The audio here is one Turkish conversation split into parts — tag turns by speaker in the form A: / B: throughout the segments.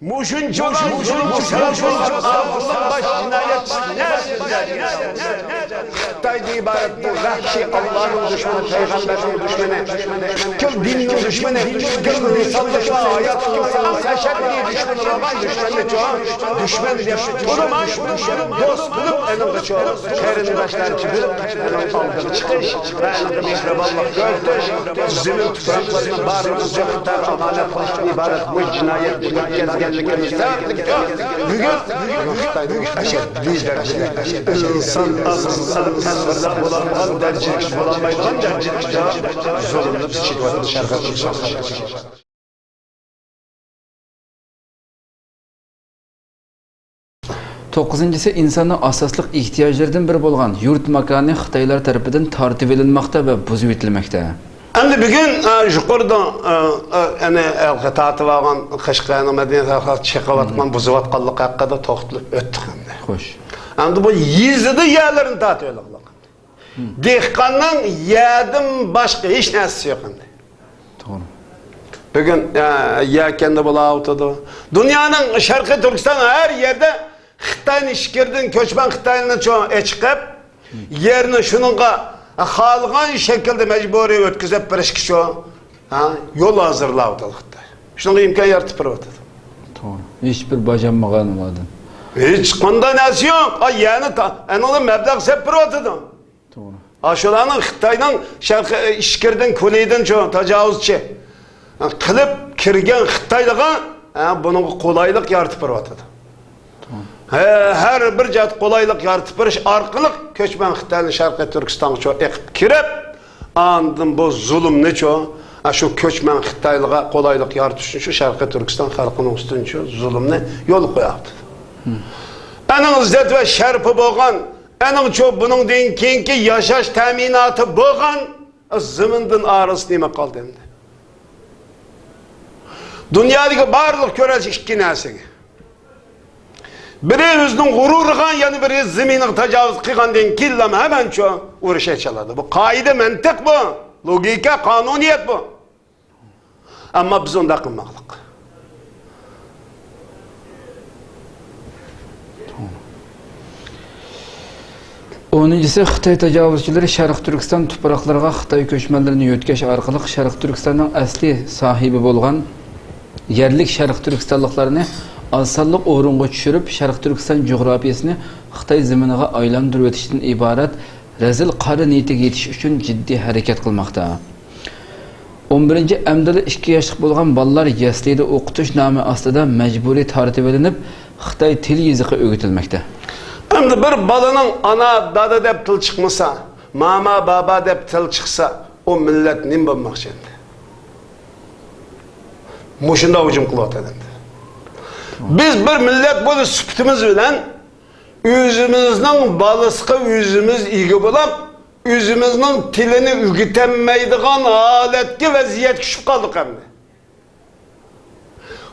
A: Muşuncular, baş cinayet Xitay'da ibaret bu vahşi Allah'ın düşmanı, Peygamber'in düşmanı, kıl dinin düşmanı, kıl insanlıkla hayat insanın seçerliği düşmanı, baban düşmanı çoğu, düşman diye buluman, dost bulup elinde çoğu, kerini başlar çıkıp, elinde aldığı çıkış, ve elinde mihraballah gördü, zimin tutaklarına bağrımızca Xitay amanet baştan ibaret bu cinayet, bu gezgenlikimizde, bugün bizler insan azından tezgirler bulanmadan dercilik bulamaydan dercilikte zulümlü psikiyatri şarkısı.
B: 9-isi insanın asaslık ihtiyaçlarından biri bolgan yurt makanı Xitaylar tarafından tartib edilmekte ve buzib etilmekte.
A: Endi bugün yuqorida ana tatib olgan Qashqarning madaniyat chiqayotgan buzayotganlik haqida to'xtalib o'tdik endi.
B: Xo'sh.
A: Endi bu yezida yerlarini tatib olgan. Dehqonning yerdan boshqa hech narsasi yo'q endi.
B: To'g'ri.
A: Bugün yerkende bulavutdu. Dünyanın Şarkı Türkistan her yerde Xitayning ishkirdan ko'chman Xitoyni chiqib yerini shuningga xohlagan shaklda majburiy o'tkazib berishga shu yo'l hozirlayapti Xitoy. Shunga imkon yaratib beryapti.
B: To'g'ri. Hech bir bajanmagan ulardan.
A: Hech qanday narsa yo'q. Yani analar mablag' sep beryapti.
B: To'g'ri.
A: Shularning Xitoyning Sharqi ishkirdan ko'laydan tajovuzchi qilib kirgan Xitoylarga buning qo'laylik yaratib beryapti. Her bir cihat kolaylık yaratıp beriş arkalık köçmen Xitayning Şarkı Türkistan'a çok ekip kirip andın bu zulüm ne çok şu köçmen Xitaylığa kolaylık yaratış için şu Şarkı Türkistan halkının üstünde şu zulümne yol koyaptı. Enin izzet ve şerpi boğan, enin çok bunun deyin keyinki yaşaş teminatı boğan zımındın ağrısı neyme kaldı hem de. Dünyadaki barlık köresi iki nesini. Biri özünün gururgan yani biri zeminin tecavüz kıygandan killama hemen şu uğraşa çaladı. Bu kaide mentek bu. Logika, kanuniyet bu. Ama biz onda kılmaklık.
B: Onuncisi Xitay tecavüzçileri Şarkı Türkistan topraklarına Xitay köçmenlerini yötkeş arkalık Şarkı Türkistan'ın asli sahibi bolgan yerlik Şarkı Türkistanlıklarını azsallık orunga düşürüp Şarkı Türkistan coğrafiyasını Xitay zeminiga aylandırıp ötüşten ibaret rezil qarı niyetiga yetiş üçün ciddi hareket kılmakta. 11. emdili 2 yaşlık bolgan ballar yaslida okutuş namı aslida mecburi tartib edilip Xitay til yazıqı öğütülmekte.
A: Endi bir balanın ana dada dep til çıkmasa, mama baba dep til çıksa o millet nim bolmakçı endi. Muşunda hücum kılyaptı endi. Biz bir millet böyle süptimiz bilen özümüzün balıskı özümüz ilgi bulup özümüzün tilini ügütenmeydiğen aletki vaziyet küçük kaldık hem de.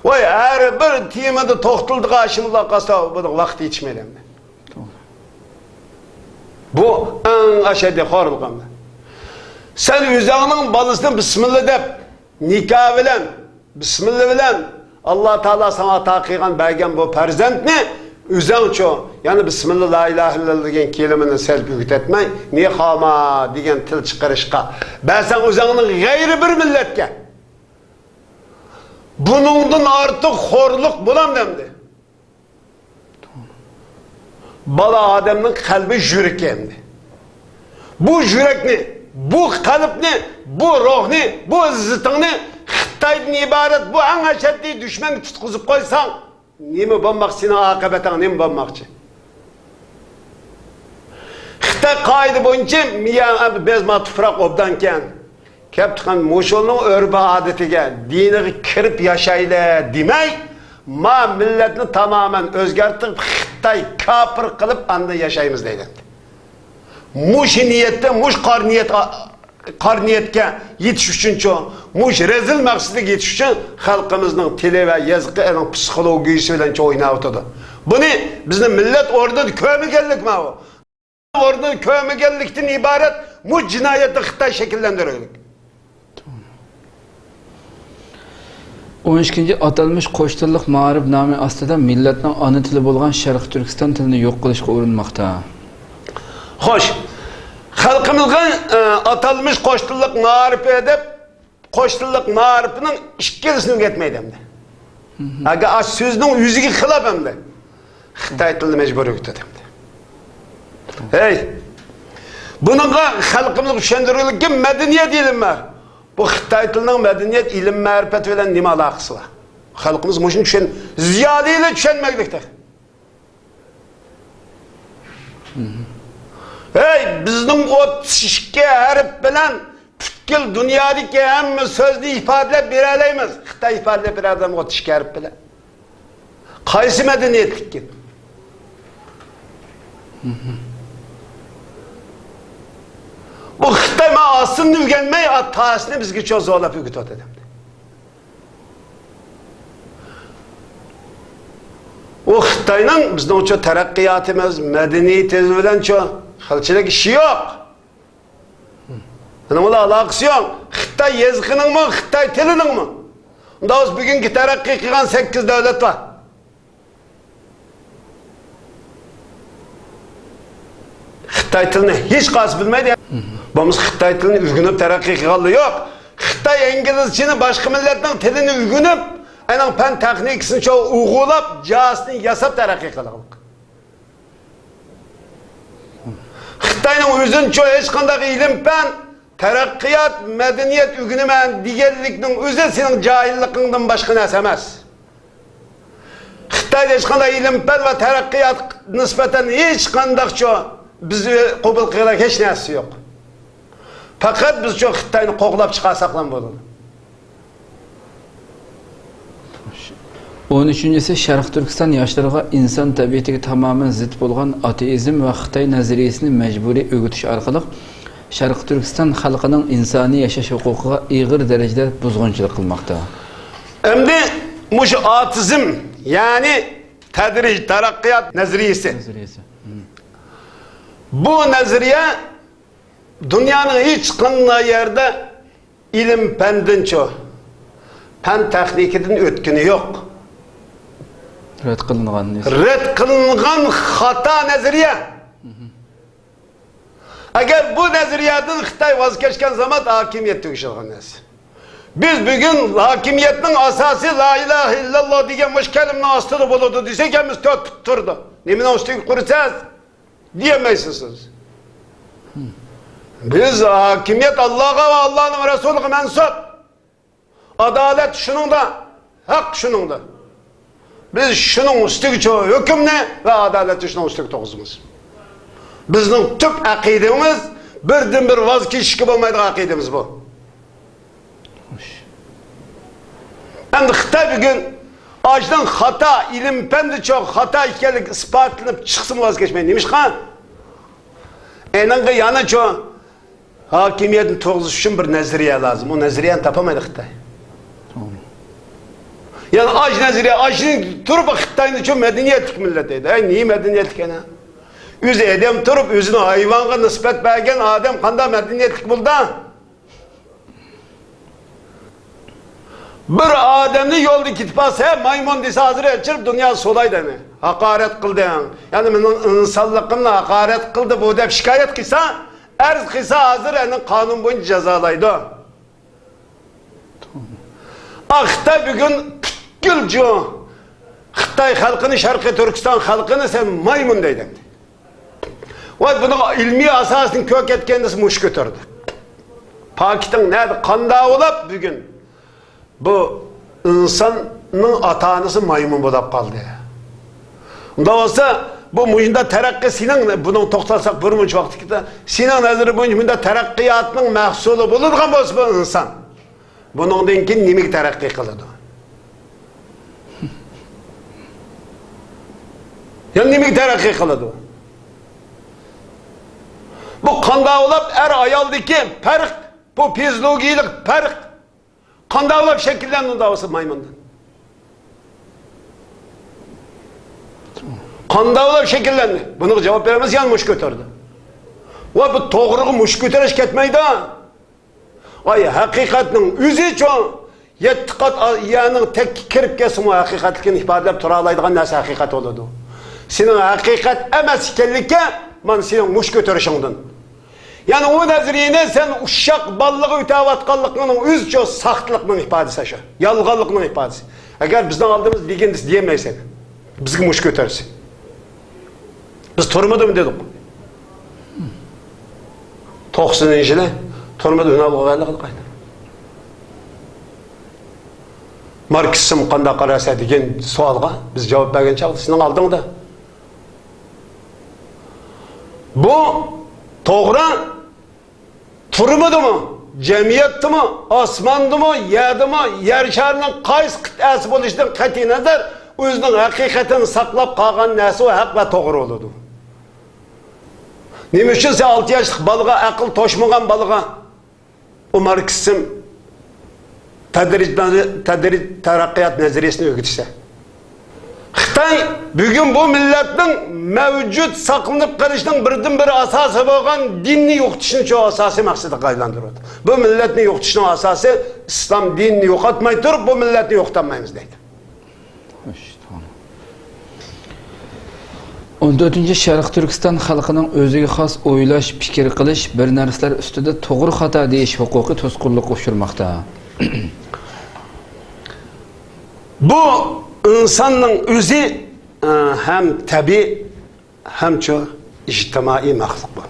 A: Vay her bir temada toxtuldığı aşımıza kasa bu vakti içmeli hem de. Bu en aşağıda horluk hem de. Sen üzerinin balısını Bismillah deyip nikah bilen, Bismillah bilen Allah Teala sana taqiqan bergen bu perzentni üzən ço yani Bismillah la ilahe illallah degan kelimini selp etmey ne xama degan til çıkarışqa ben sen üzənin gayri bir milletke bunundan artık horluk bulam demdi. Bala adamın kalbi jürek endi. Bu yürekni, bu kalbni, bu ruhni, bu izzitini Xitaydan ibaret bu en aşeddi düşman tutkuzup koysan nemi bolmak senin akıbetin nemi bolmakçı? Xitay kaide boyunca miyan bezma tufrak obdanken keptikan muşulun örbe adetiga diniga kirip yaşayla demey ma milletini tamamen özgertip Xitay kapır kılıp anda yaşayımız deydi. Muş niyette, muş qarniyetke yetiş üçün çoğu, muş rezil məqsidi yetiş üçün xalqımızın tili ve yazıqı psikologiyası ile çoğu oynayıbıdır. Bunu bizim millet orada kömügellik mi o? Orada kömügellikten ibaret muş cinayeti Xitay şekillendiriyoruz.
B: 12. atalmış qo'sh tillik ma'rif nomi ostida millatning ana tili bo'lgan Sharq Turkiston tilini yo'q qilishga urinmoqda.
A: Xo'sh, xalqimizga atalmış qo'sh tillik ma'rif deb qo'sh tillik ma'rifining ikkilisini o'rgatmaydi hamda. Agar ash so'zning yuziga xilaf hamda Xitoy tilini majburiy o'rgatadi. Hey, bununla xalqimizga tushuntirilgan madaniyat ilmi var. Bu Xitoy tilining madaniyat, ilm, ma'rifat bilan nima aloqasi bor? Xalqimiz mushuni ziyodali tushunmaylikda. Hey, bizning 32 harf bilan butkul dunyodagi hamma so'zni ifodalab bera olamiz. Xitoy ifodalab beradi 32 harf bilan. Qaysi madaniyatlikki? Bu Xitoy aslını öğrenmeyi, atasını bizge çok zorlap öğütüyordu. O Xitoyning bizning çok taraqqiyotimiz, medeniyetimiz bilan çok xilchilik ishi yo'q. Bununla alakası yok. Xitoy yazıqının mı, Xitoy tilinin mi? Unda biz bugünkü taraqqiy qilgan 8 davlat var. Xitoy tilini hech qaysi bilmaydi. Biz Xitoy tilini o'rganib taraqqiy qilganlik yo'q. Xitoy inglizchani boshqa millatning tilini o'rganib, aynan fan texnikasini cho o'g'irlab, jasini yasab taraqqiy qilgan. Xitoyning o'zini cho hech qanday ilm, fan, taraqqiyot, madaniyat o'rganaman deganlikning o'zi sening jahilligingdan boshqa narsa emas. Xitoyda hech qanday ilm, fan va taraqqiyot nisbatan hech qanday cho bizni qabul qilgan hech narsa yo'q. Fakat biz çok Xitoyni qo'g'lab chiqarsak ham bo'ladi.
B: 13-si Sharq Turkiston yoshlariga inson tabiatiga tamoman zid bo'lgan ateizm va Xitoy nazariyasini majburiy o'rgatish orqali Sharq Turkiston xalqining insoniy yashash huquqiga og'ir darajada buzg'unchilik qilmoqda.
A: Endi mush ateizm, ya'ni tadrij taraqqiyot nazariyasi. Bu nazariya dünyanın hiç qanday yerde ilim fəndin çox, fən texnikinin ötkünü yok.
B: Rədd qılınğan.
A: Rədd qılınğan xata nəziriyə. Eğer bu nəziriyyədən Xitay vazgeçken zaman hakimiyet tüküşülğən nəsi. Biz bugün hakimiyetin asası la ilahe illallah diyen boş keliminin astığı bulurdu desek hemiz tört tutturdu. Nemine üstü kuracağız diyemezsiniz. Biz hakimiyet Allah'a ve Allah'ın Resulü'ne mensup. Adalet şunun da, hak şunun da. Biz şunun üstü çoğu hükümle ve adaleti şunun üstü toğuzumuz. Bizim tüp akidemiz birden bir vazgeçişki olmaydı akidemiz bu. Hem de Xitay bir gün ağaçtan hata, ilim pendi çok hata ikenlik ispatlanıp çıksın vazgeçmeyin demiş ha. Enanca yana çoğu hakimiyetin toğuzuş için bir nezriye lazım. O nezriyeyi tapamaydı Xitay. Yani ağaç nezriye, ağaçın turup Xitay'ın çok medeniyetlik milletiydi. Niye medeniyetlik yani? Yüz edem turup yüzünü hayvana nispet bergen Adem kanda medeniyetlik buldu. Bir Adem'ni yolda gitmezse maymun dese hazır edecek dünya solay demi. Hakaret kıldı yani. Yani benim insanlıkımla hakaret kıldı bu dep şikayet kıysa erz kıysa hazır yani kanun boyunca cezalaydı. Xitay bugün gülcü Xitay halkını Şarkı Türkistan halkını sen maymun deydin. Ve bunu ilmi asasını kök etkendisi muş götürdü. Pakistan nerede kanda olup bugün bu insanın atanısı maymun bulup kaldı. Onda olsa bu mujinda terakki senin bunu toxtalsak bir munç vakti senin nazarı boyunca terakkiyatının mahsulu bulurgan bolsa bu insan. Bunundan keyin nimek terakki kıldı? Ya nimek terakki kıldı? Bu kanda olup ayaldaki fark, bu fizyolojik fark kanda olup şekillendi davası maymundan. Kanda olup şekillendi. Bunu cevap veremez yanmış götürdü. Ve bu doğruğu muş götürüş ketmeydi. Ay hakikatinin üzü çoğun yetti kat yanın tek kirip kesin o hakikatlikini ifadalep turalaydıgan nesi hakikat oldu. Senin hakikat emes ikenlikке man senin muş götürüşündün. Yani o nazariyene sen uşak ballığı ötevatkallıkının üzço sahtılıkının ifadesi şu. Yalğanlıkının ifadesi. Eğer bizden aldığımız ligendisi diyemeysen bizgi muş götürürsün. Biz turmadı mı dedik? 90 yılı turmadı Ünal Oğaylı kılgaydı. Marksizm qanda qarasa degan savolga biz javob bergan chog'da sizning oldingda. Bu to'g'ri turmidimi? Jamiyatdimi? Osmondimi? Yerdimi? Yer sharining qaysi qit'asi bo'lishidan qat'iy nazar o'zining haqiqatini saqlab qolgan narsa haq va to'g'ri bo'ladi. Nima uchun sen 6 yoshlik bolaga aql toshmagan bolaga o Marksizm tadrij taraqqiyot nazariyasini o'rgatsa. Xitoy bugun bu millatning mavjud saqlanib qolishning birdan-bir asosi bo'lgan dinni yo'qotishni shu asosiy maqsadiga aylantiradi. Bu millatni yo'qotishning asosi islom dinini yo'qotmay turib bu millatni yo'qotmaymiz deydi.
B: 14-chi Sharq Turkiston xalqining o'ziga xos o'ylash, fikr qilish, bir narsalar ustida to'g'ri xato deyish huquqi to'sqinlikka uchirmoqda.
A: Bu insanın özü hem tabi hem çok ictimai mahluk bu.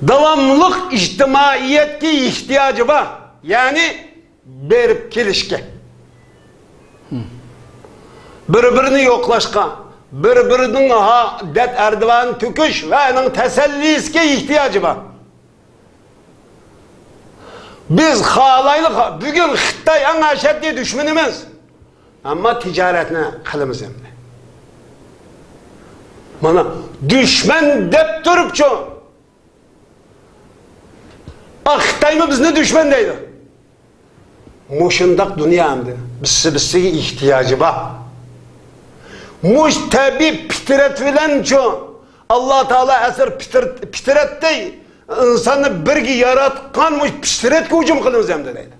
A: Devamlılık ictimaiyetki ihtiyacı var. Yani berip kelişke. Birbirini yoklaşka, birbirinin det erdivan tüküş ve onun teselliske ihtiyacı var. Biz halaylık, bugün Xitay en aşeddi düşmanımız. Ama ticaretine kılımız emri. Bana düşman dep durup çoğu. Xitay mı biz ne düşman deydi? Muşundak dünya emri. Bizi ihtiyacı var. Muş tabi pitiret filan çoğu. Allah Teala eser pitiret değil. İnsanı birgi yaratkanmış pişiret hücum kılınız hem de deydi.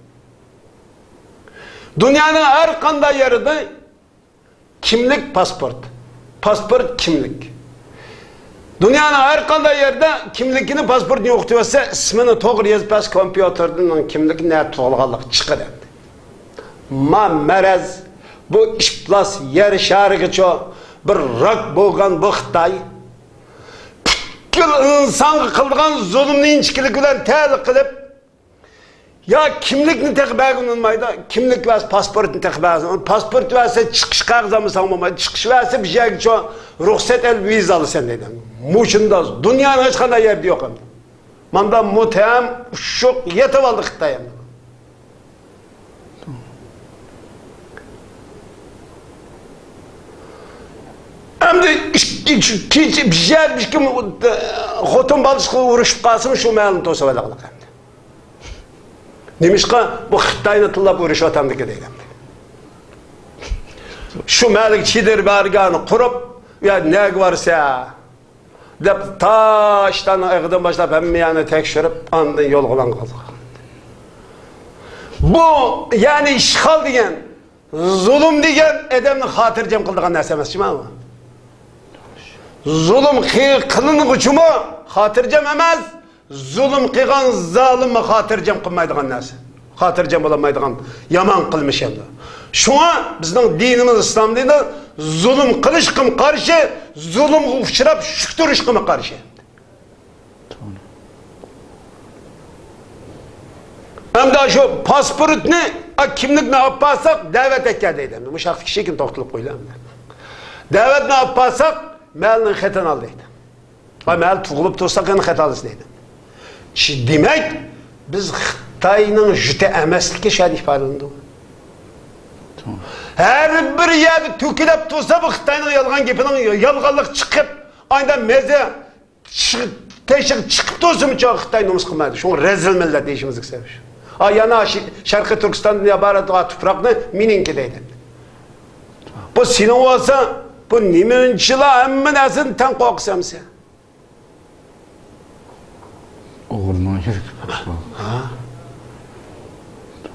A: Dünyanın her kanda yerinde kimlik pasport. Pasport kimlik. Dünyanın her kanda yerde kimlikini pasportunu yoktuysa ismini doğru yazıp kompüterden kimlikini ne toğlalık çıkar hem de. Ma merez bu işplas yer şarkı çoğu bir rak boğan bu Xitay. İnsan kıldıgan zulümni inçkilik bilen tel kılıp ya kimlikni tekbağın olmaydı, kimlik ve pasportni tekbağın. Pasport verse çıkış kağızamı sanmamaydı, çıkış verse bir şey çoğu ruhsat el vizalı sen dedim. Muşunda, dünyanın hiç kadar yerde yok hem. Manda muhtehem, şok, yetip aldı Xitay'ım. Hem de bir şey kim xotun balışıqı uğraşıp qalsın şu məlini tosa valaqlıq hem de. Demişqa bu Xitayını tıllap uğraşıp atamdaki deyil hem de. Şu məlik çidir barganı kurup ya ne varsa dep taştan ayıqdan başlap hemmeyani tekşirip andın yol qılan qaldıq. Bu yani işgal degen, zulüm degen edemni xatircem qıldığan nəsə emas mi? Zulüm kılınık uçumu hatırcam emez, zulüm kıygan zalimi hatırcam kılmaydıgan nesi? Hatırcam olamaydıgan yaman kılmış hem de. Şuna bizden dinimiz İslam deydi, zulüm kılış kım karşı, zulüm uçurap şüktürüş kımı karşı. Hem de şu pasportunu, kimlik ne yaparsak davet ekkerdeydi. Bu şahsi kişi kim toktulup koydu hem de. Davet ne yaparsak Məlinin xətan al deydi. Məl tuğulub tursaq yəni xətalısı deydi. Demək, biz Xitayının jüte əməslikə şəhəd ifadəlindi. Hər bir yerde tökülüp tursa bu Xitayının yalğan gepinin yalğanlıq çıxıb, ayda meze teşik çıxıb tursun çoğu Xitay nomus qılmaydı. Şunu rezil millət deyişimizlik sevmiş. Yana Şərqi Türkistan'ın yabarat tupraqını mininki deydi. Bu senin olsa bu nimençila emmin esin ten korksam sen.
B: Oğlundan yürük.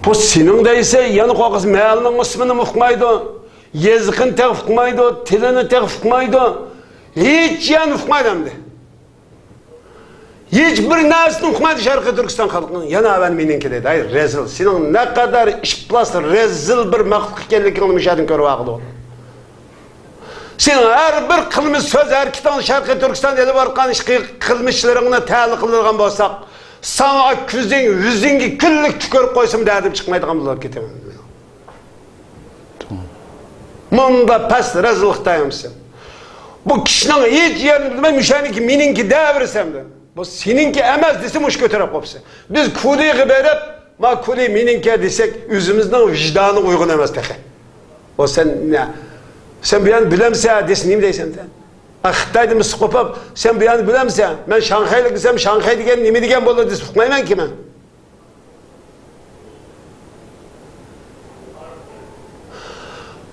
A: Bu senin deyse yani kokası mealinin ismini uqmaydı. Yazıkın tek uqmaydı, tilini tek uqmaydı. Hiç yani uqmaydı hem de. Hiçbir narsini uqmaydı Şarkı Türkistan halkının. Yana ben meninki dedi. Hayır rezil. Senin ne kadar işplas rezil bir mahluk ekenligini müşahidin körüp ağıdı ol. Senin her bir kılmış söz erkekten Şarkı Türkistan dedi barkan kılmışlarına tali kılırgan bolsak sana küzün, yüzünge küllük tükörüp koysam derdim çıkmaydıgan bular ketemem. Munda pes rezilliktayım sen. Bu kişinin hiç yerini bilmem müşahidin ki meninki devirsem de. Bu seninki emez desem uç götürüp kopsa. Biz kuliyi verip ma kuli meninki desek yüzümüzden vicdanı uygun emez tehe. O sen ne? Sen bir yan bilemse desin neyim deysen sen? Xitay'da mısık kopap sen bir yan bilemse ben Şanghay'la gitsem Şanghay'da gen nemi degen bolur desin fıkmayman ki ben.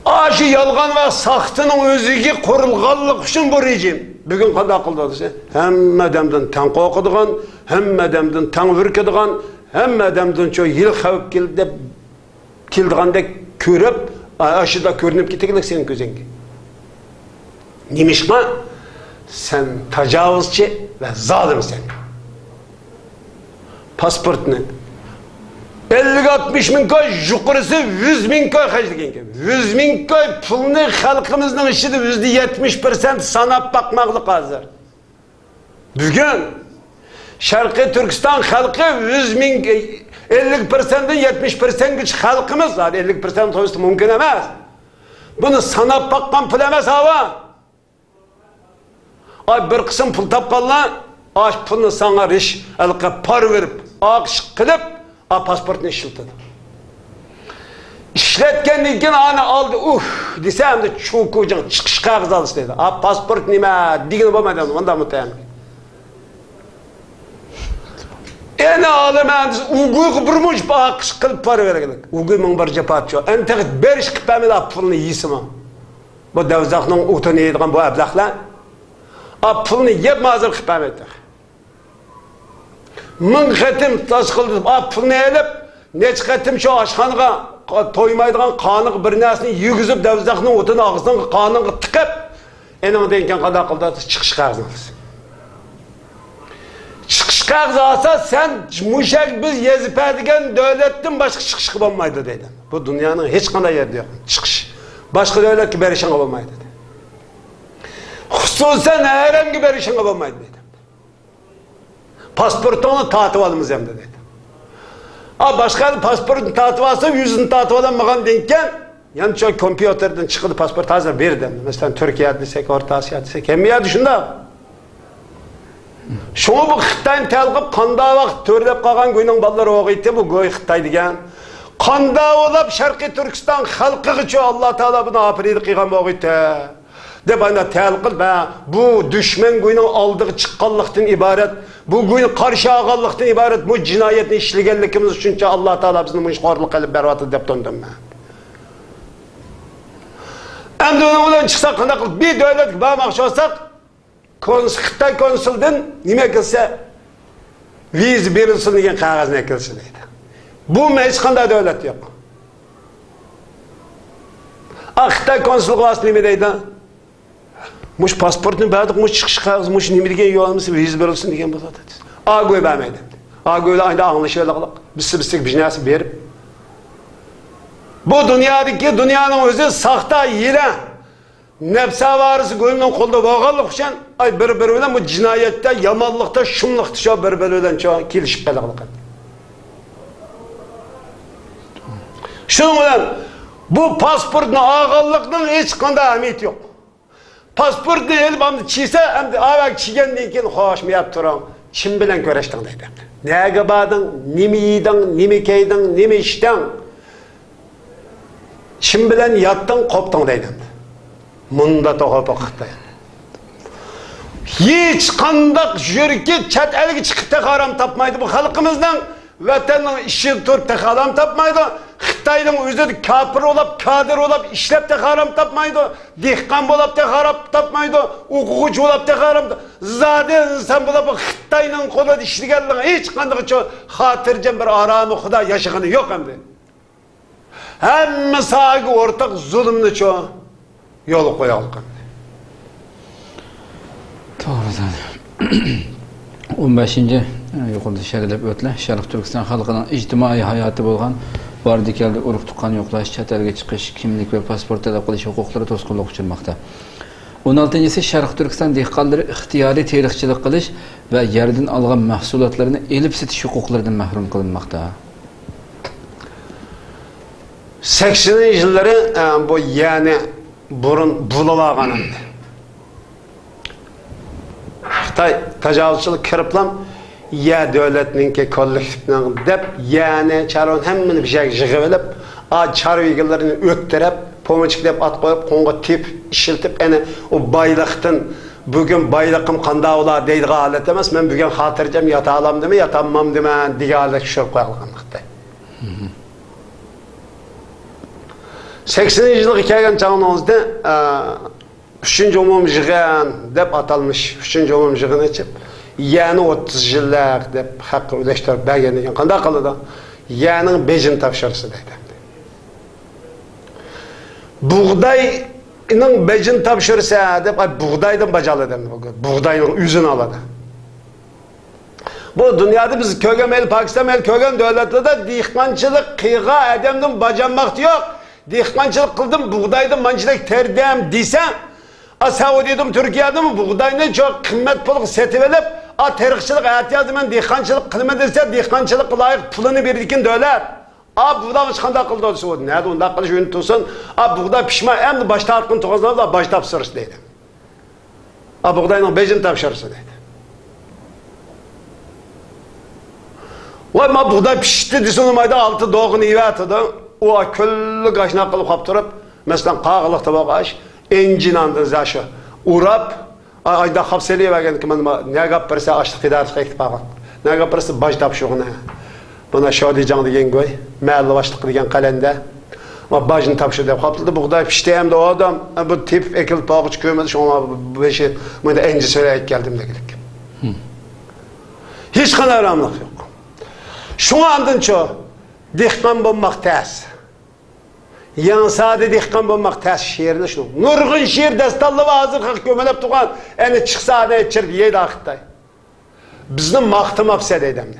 A: Aşı yalgan ve sahtının özüge kurulganlık için bu rejim. Bugün qanday qıldı dese, hemme adamdan tanqı okuduğun, hemme adamdan tan virkediğin, hemme adamdan ço yıl xavip keldiganda körüp, aşıda körünüp ketekilik senin gözünge. Nimişma? Sen tacavuzçı ve zalimsin. Pasportunu 50-60 bin koy, yukarısı 100 bin koy kaçtıkken ki. 100 bin koy pulunu halkımızın içinde %70% sanap bakmaklık hazır. Bugün Şarkı Türkistan halkı 100 bin 50%'den 70% güç halkımız var. 50% toyustu mümkün emez. Bunu sanap bakman pul emez hava. Ay bir kısım pul tapkanlar, aş pulunu sana riş, elke par verip, akış kılıp, pasportunu işiltedi. İşletkenliğin ki anı aldı, desem de çok ucan çıkış kağıt aldı dedi. Pasport nime, digini bulmadı, ondan mutluyum. En ağlı mühendis, uğuyu burmuş, akış kılıp para verelim. Uğuyu mınbar cepat yok. En teğet beriş kıpamı da pulunu yiysin mi? Bu devzakının utunu yediğin bu ablakla, pulunu yiyip mazır kıpamı ettik. Mın xetim taş kıldı, pulunu elip, neç xetim şu aşkanıga toymaydıgan kanık bir nesini yügüzüp devzakının utunu ağzının kanıga tıkıp, enin denken kadar kıldı, çıkış kağızını alsın. Çıkış kağızı alsa sen müşek biz yezipedigen devletten başka çıkış olmaydı dedi. Bu dünyanın hiç kadar yerde yok. Çıkış. Başka devlet ki berişan olmaydı dedi. Hususen herhangi berişan olmaydı dedi. Pasportunu tatıp alımız hem de dedi. Başka pasportunu tatıp alsa yüzünü tatıp alamağın denken yani çok kompüterden çıkıldı pasport hazır verdim. Mesela Türkiye desek, Orta Asya desek. Hem ya düşündü. Şunu bu Xitay'ın telqip qanda vaqt törlep qalgan günün balları oğuydu bu goy Xitay degen. Qanda olap Şarkı Türkistan xalqı için Allah Teala bunu apriydi qiygan oğuydu. Dep ana telqip bu düşman günün aldığı çıqqanlıqdan ibaret, bu gün qarşı ağallıqdan ibaret bu cinayetni işlegenlikimiz üçünçe Allah Teala bizni müşqorluq qilib berwaty dep döndüm ben. Endi ondan çıksak qanday qilib bir devlet bağmakçı olsak Xitay konsuldan nime kılsa viz verilsin degan qog'ozni ekilsin deydi. Bu hech qanday devlet yok. Xitay konsulluğu vasıtı nime deydi? Muş pasportunu verdik, muş çıkış qog'ozi, muş nime degan yo'limiz viz verilsin degan bo'ladi. Agoy bermaydi. Agoylar aynı anlaşılırlık. Bisik bir narsa berip. Bu dünyanın özü saxta yine. Nefse varısı gönlünün kolda bağallık için ay birbiriyle bu cinayette, yamanlıkta, şumlukta şu birbiriyle çok kilişip kalaklık. Şunun için bu pasportun ağallıkının hiç kanda ahmet yok. Pasportunu elip hamdi çiğse hem de avak çiğgendiğin için hoşmayat duram. Kim bilen köreştin deydi. Neye badın, nimi yedin, nimi keydin, nimi içtin. Kim bilen yattın, koptun deydi. Munda to'g'ib Xitoy. Hiç kandak jürki chet elga chiqib haram tapmaydı bu xalqimizdan vatanning ishi turib haram tapmaydı. Xitoyning o'zida kafir bo'lib, kadir bo'lib ishlab haram tapmaydı. Dehqon bo'lib haram tapmaydı. O'quvchi bo'lib haram. Zade inson bo'lib Xitoyning qo'lida ishlaganligi hech qanday xotirjam bir aromi Xudo yashagani yo'q endi. Hem sahibi ortak zulümünü çoğu yolu koyalım.
B: Doğrudan. 15. yuqorida şerilip ötülen Şarkı Türkistan halkının ictimai hayatı bolgan bardı keldi uruk tuqqan yo'qlash, chet elga chiqish, kimlik ve pasport talab qilish huquqlari to'sqinlik uchirmoqda. 16-sı Şarkı Türkistan dehqonlari ixtiyoriy teriqchilik qilish va yerdan olgan mahsulotlarni elib setish huquqlaridan mahrum qilinmoqda.
A: 80'li yılları bu yani burun bulalagan edi. Xitay tajavuzchilik kiriplam ya devletninki kollektifinin dep yani çarın hemmini bir şey yığıp a çarı yigillerini öttürüp pomoçiklep at koyup konga tip işiltip yani o baylıqtın bugün baylıqım qanda ola deydiği halet emas men bugün hatırcam yata alam deme yatamam deme diye halet düşürüp koyalgan Xitay. 80'li yıllık hikayen çağınızda 3. umum jığan dep atalmış 3. umum jığını içip yani 30 yıllık dep hakkı öleştirip bergen qanda qılıdı yani bejin tapşırısı deydi. Buğdayın bejin tapşırısı dep buğdaydan bacalı demdi. Buğdayın üzünü aladı. Bu dünyada biz kögen Pakistan kögen devletlerde dehqonchilik qiyğa adamdan bacanmak yok. Dehqonchilik qildim, buğdaydan manchilik terdim desa, Saudiyadan, Türkiye'den buğdayni çok qimmat pul setib olib, teriqchilik aytadi men dehqonchilik qilman desa, dehqonchilik loyiq pulini berdikin davlat. Buğday hech qanday qildi desa, nada unda qilish o'yin tursin, buğday pishma, endi bosh tartqin to'g'izlab bosh topshirish deydi. Buğdayning bejin topshirishi deydi. Voy ma buğday pishdi desa, mayda altı doğğini yeyatdi. O külli qaşına qılıb qaptırıb, məsələn, qağılıqda bağış, encinandın zaşı, urab, ayda xapseliyə bəgən ki, mən nə qapırsa açlıq idarəsi qeydib bağın. Nə qapırsa baş tapşığına. Buna Şadican degen qoy, məhəlli başlıq degen qələndə, bajını tapşır deyib qaptırdı, buğday pişdi hem de o adam, bu tip ekilib bağıç kömədi, şuna bu beşi, mən də enci söyləyib gəldim də gidik. Hiç qana aramlıq yox. Şuna andın çoğu, dehqon bolmaq təs. Yansade dehqon bolmaq təs şeirli şunu. Nurgun şeir dastallı ve hazır haq kömelep tuğan, eni çıqsa da etçirib yeydi axıttay. Bizden maqtı maqsad edemdi.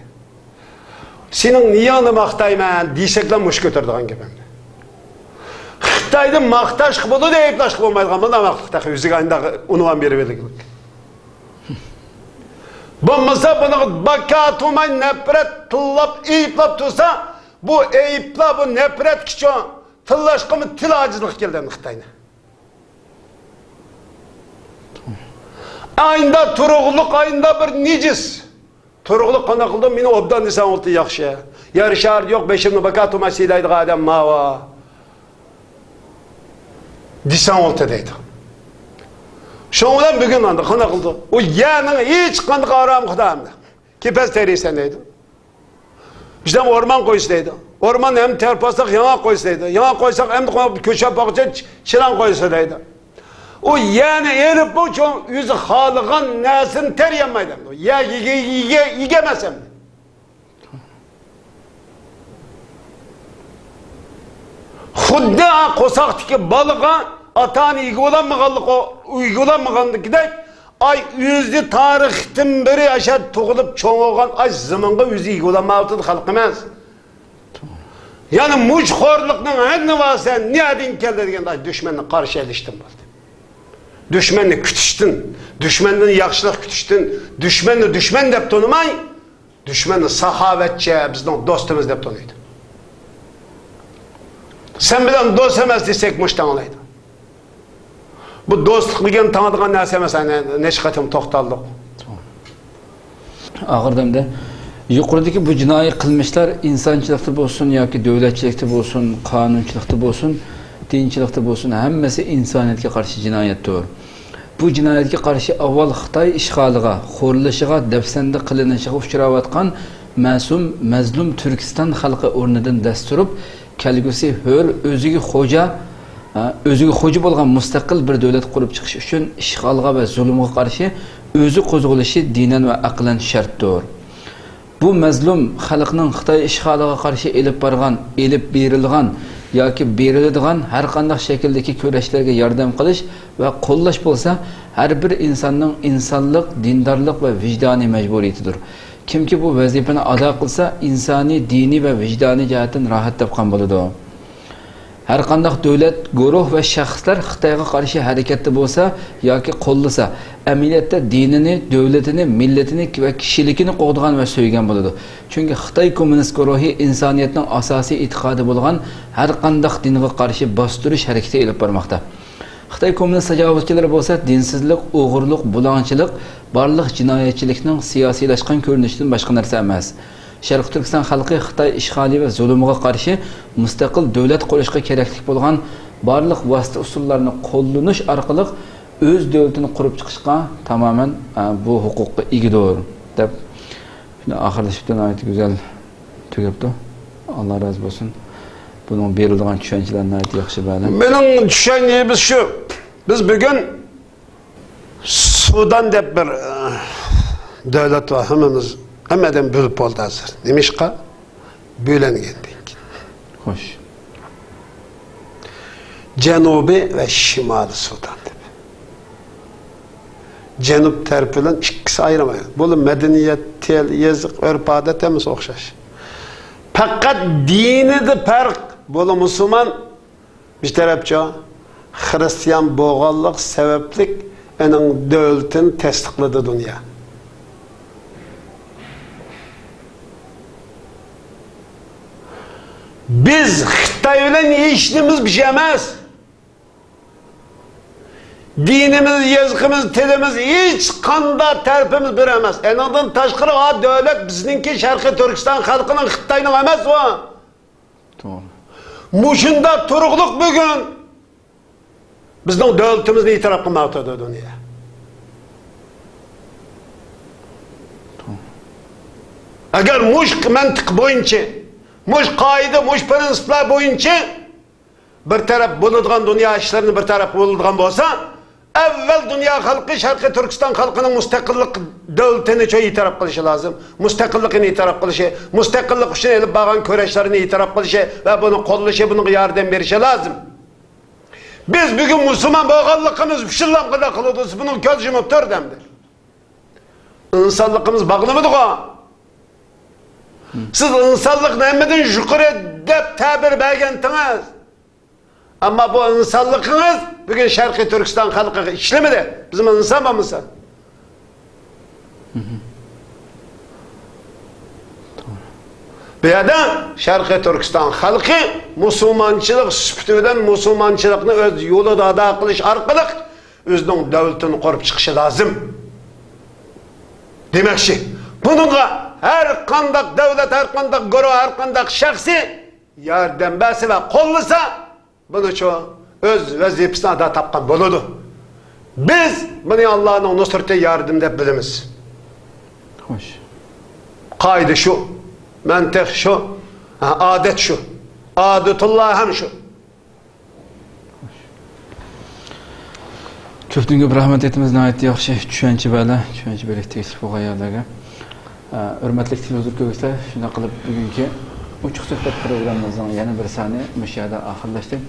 A: Senin niyanı maqtayman deyseklen muş götürdüğün gebemdi. Xitay'da maqtaş qıbılı deyip taş qıbılmaydıgan, bunda maqtıqtaq yüzük ayındağı unuvan beri verdikilik. Bulmasa bunu baka tumay nefret tıllap, eyiplap tursa, bu eyipla, bu nefret kiço, tıllaşqımı til acizlik geldi Xitay'na. Ayında turuqluq, ayında bir nicis. Turuqluq qana qıldı, meni obdan desən oldu yaxşı. Yarışar yok, beşimni baka tumay silaydığı adam mava. Desən oldu deydi. Şoňdan bugün anda qana qıldı. O yanın hiç qandı aram Xudamda. Kepes terisen deydi. Bizden orman koysaydı. Orman hem terpasak yana koysaydı. Yana koysak hem de köşe bakıcı çıran koysaydı. O yani erip bu çok yüzü halıgan nesin ter yanmaydı. Ya yigemesem. Xudda qosaktaki balığa atan uygulanmağanlık gidek. Ay yüzü tarihten beri aşağı tuğulup çoğulgan ay zamanında yüzü uygulanmağıdır halkımız. Yani muçxorluqның ne varsa ne adın keldi degen ay düşmanla karşı eliştin boldu. Düşmanla kütüştün, düşmandan yaxşılıq kütüştün, düşmanla düşman dep tanımay, düşmanla sahavetçe bizden dostumuz dep tanıydı. Sen bilen dost emas desek muştan olaydı. Bu dostluk bilgen tanıdığın nərsə emas, neç qatım toxtaldıq.
B: Ağırdamda yuqoridagi bu jinoiy qilmishlar insonchilikda bo'lsin yoki davlatchilikda bo'lsin, qonunchilikda bo'lsin, tinchlikda bo'lsin, hammasi insoniyatga qarshi jinoyatdir. Bu jinoyatga qarshi avval Xitoy ishg'oliga, xo'rlashiga, dafsanda qilinishiga uchrayotgan masum, mazlum Turkiston xalqi o'rnidan dast turib, kelgusi hur o'ziga xo'ja bo'lgan mustaqil bir davlat qurib chiqish uchun ishg'olga va zulmga qarshi o'zi qo'zg'alishi dinan va aqlan shartdir. Bu mazlum xalqning Xitoy ishg'oliga qarshi elib berilgan yoki beriladigan har qanday shakldagi kurashlarga yordam qilish va qo'llash bo'lsa, har bir insonning insonlik, dindorlik va vijdoniy majburiyatidir. Kimki bu vazifani ado qilsa, insoniy, diniy va vijdoniy jihatdan rohat topgan bo'ladi. Har qanday davlat, guruh va shaxslar Xitoyga qarshi harakatda bo'lsa yoki qo'llasa, amaliyotda dinini, davlatini, millatini va kishiligini qo'g'digan va so'ygan bo'ladi. Chunki Xitoy kommunist guruhi insoniyatning asosiy e'tiqodi bo'lgan har qanday dinga qarshi bostirish harakati olib bormoqda. Xitoy kommunist tajovuzchilari bo'lsa, dinsizlik, o'g'irlik, bulonchilik, barliq jinoyatchilikning siyosiylashgan ko'rinishidan boshqa narsa emas. Sharq Turkiston xalqi Xitoy ishg'oli va zulmiga qarshi mustaqil davlat qurishga kerakli bo'lgan barliq vosita usullarni qo'llanish orqali o'z davlatini qurib chiqishga tamoman bu huquqqa egidir deb oxirlashibdi. Nihoyat go'zal tugabdi. Alloh razı bo'lsin. Bunun berilgan tushunchalar nihoyat yaxshi ba'li.
A: Mening tushunchamiz shu. Biz bugun Sudan deb bir davlat va hammamiz hammadan bo'lib qoldi hozir. Nimishqa bo'langandan keyin.
B: Xo'sh.
A: Janubiy va Shimoliy Sudan deb. Janub tarafi bilan ikkisi ayrimaydi. Bu madaniyat, til, yoziq, urf-odat ham o'xshash. Faqat dinida farq. Bu musulmon bir tarafcha Hristiyan bo'lganlik sababli uning davlatini tasdiqladi dunyo. Biz Xitoy bilan ishimiz bir şey emas. Dinimiz, yozig'imiz, tilimiz hech qanday tarafimiz bir emas. Anadan tashqari davlat bizningki Sharqiy Turkiston xalqining Xitoyning emas u.
B: To'g'ri.
A: Mushunda turug'liq bugun bizning davlatimizni e'tirof qilmoqda dunyo. Agar mush mantiq bo'yicha, mush qoida, mush prinsiplar bo'yicha bir taraf bo'ladigan dunyo ishlarini bir taraf bo'ladigan bo'lsa, avval dunyo xalqi Sharqiy Turkiston xalqining mustaqillik davlatini e'tirof qilishi lozim. Mustaqillikni e'tirof qilishi, mustaqillik uchun elib borgan kurashlarini e'tirof qilishi va buni qo'llashi, bunga yordam berishi lozim. Biz bugun musulmon bo'lganligimiz shillamqida qilamiz, buni ko'z yumib turdamdi. İnsanlığımız bağlamadık-o. Siz insanlık neymeden yukarı dep tabir bergentiniz. Ama bu insanlığınız bugün Şarkı Türkistan halkı işlemedi. Bizim insan mı mısın? Bir adam Şarkı Türkistan halkı Müslümançılık süptüden Müslümançılıkını öz yolu da ada kılış arkalık özünün devletini korup çıkışı lazım. Demek ki bununla her kandak devlet, her kandak grup, her kandak şahsi yardım verse ve kollasa bunu çoğu öz vazifesine da tapkan buludu. Biz bunu Allah'ın nusreti yardımda bilimiz.
B: Hoş.
A: Kaydı şu, mentek şu, adet şu, adetullah hem şu.
B: Köpten köp rahmet etimiz nəhayət yaxşı düşüncə belə, düşüncə belə təklif olğaylarga. Hörmətli televizor görüşlər, şuna qılıb bugünkü uçuq söhbət proqramımızın yeni bir sani müşahidə axırlaşdı.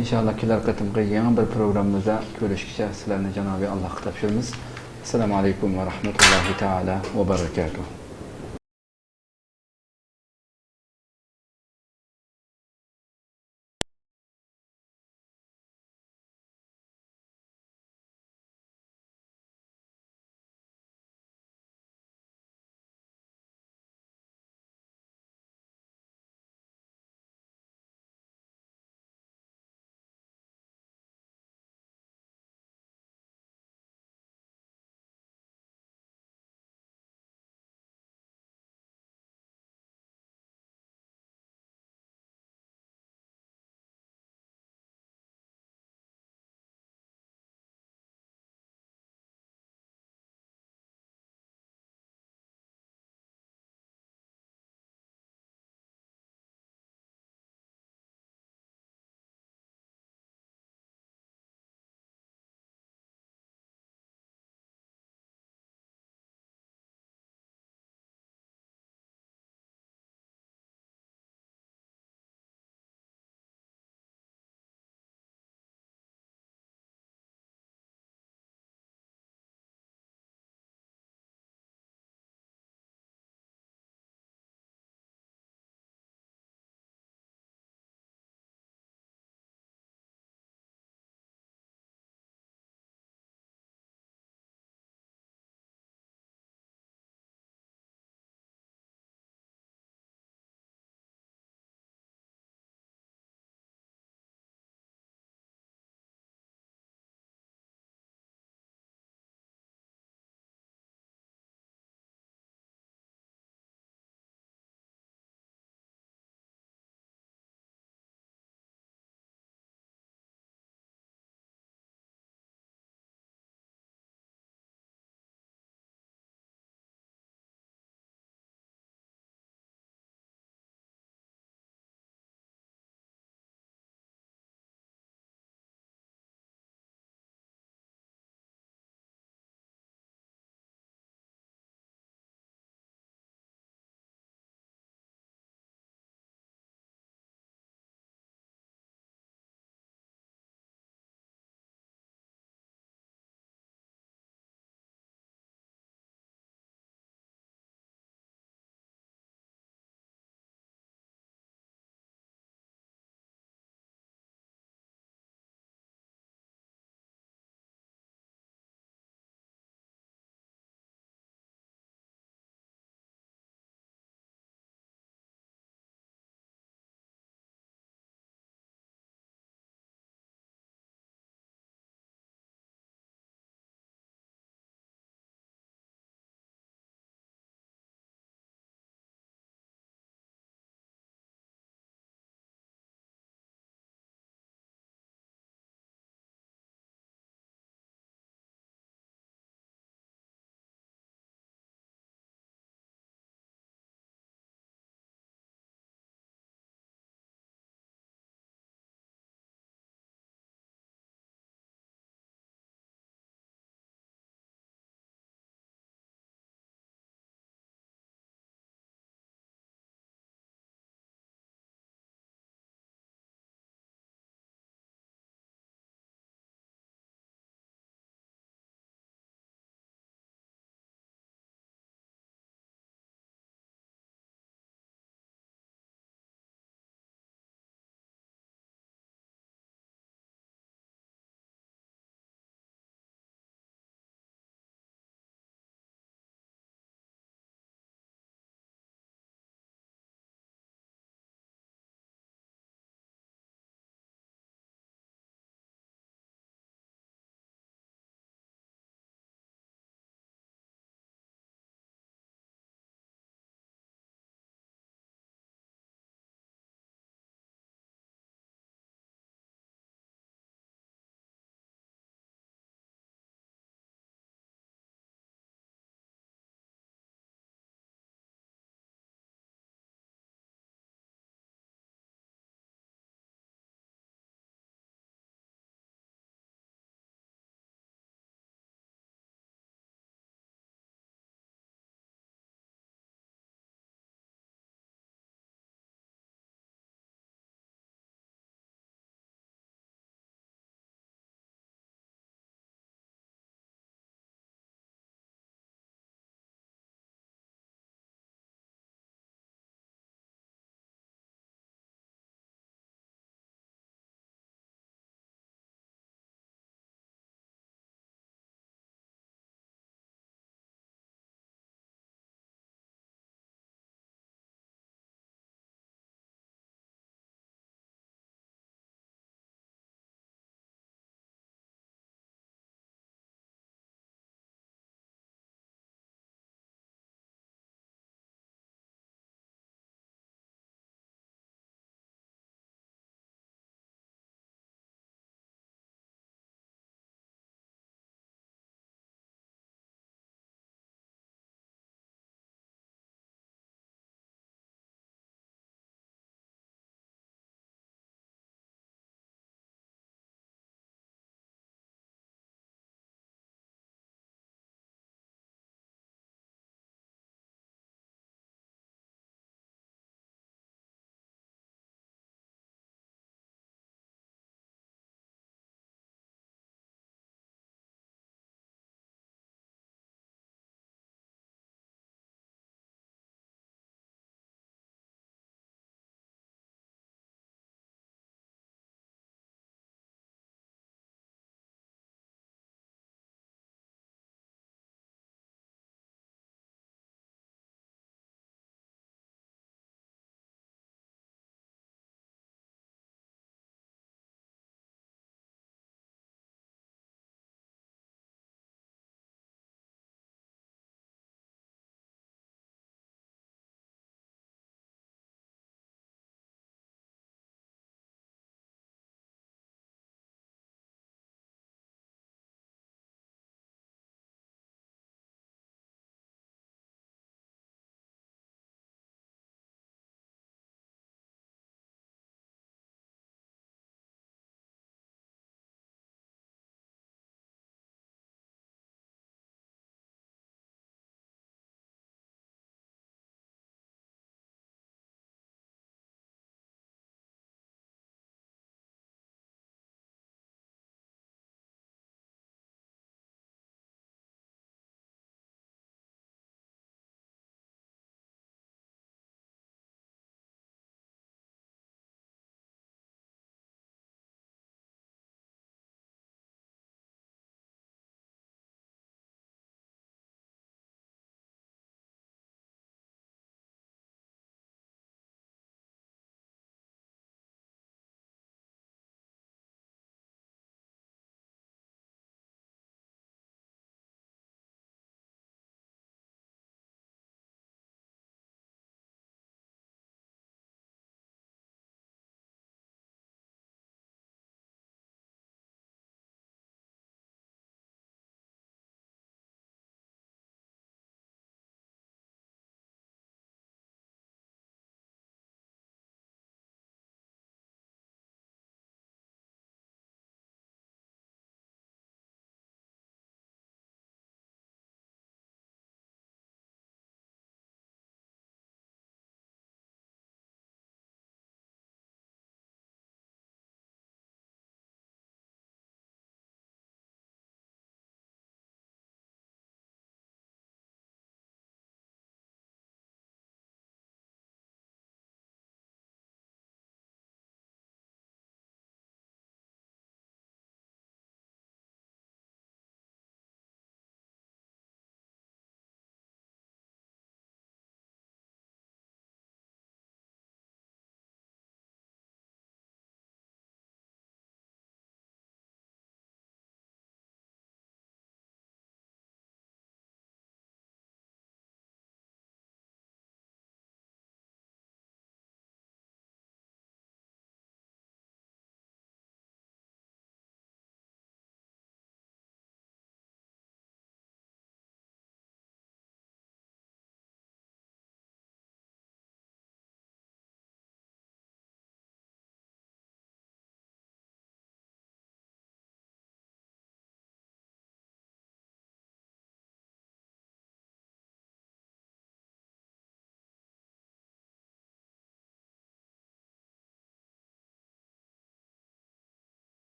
B: İnşallah kelar qatımqı yeni bir proqramımızda görüşkəcə sizlərlə Cənab-ı Allah tapşırırız. Assalamu alaykum və rahmetullahi taala və barakatuh.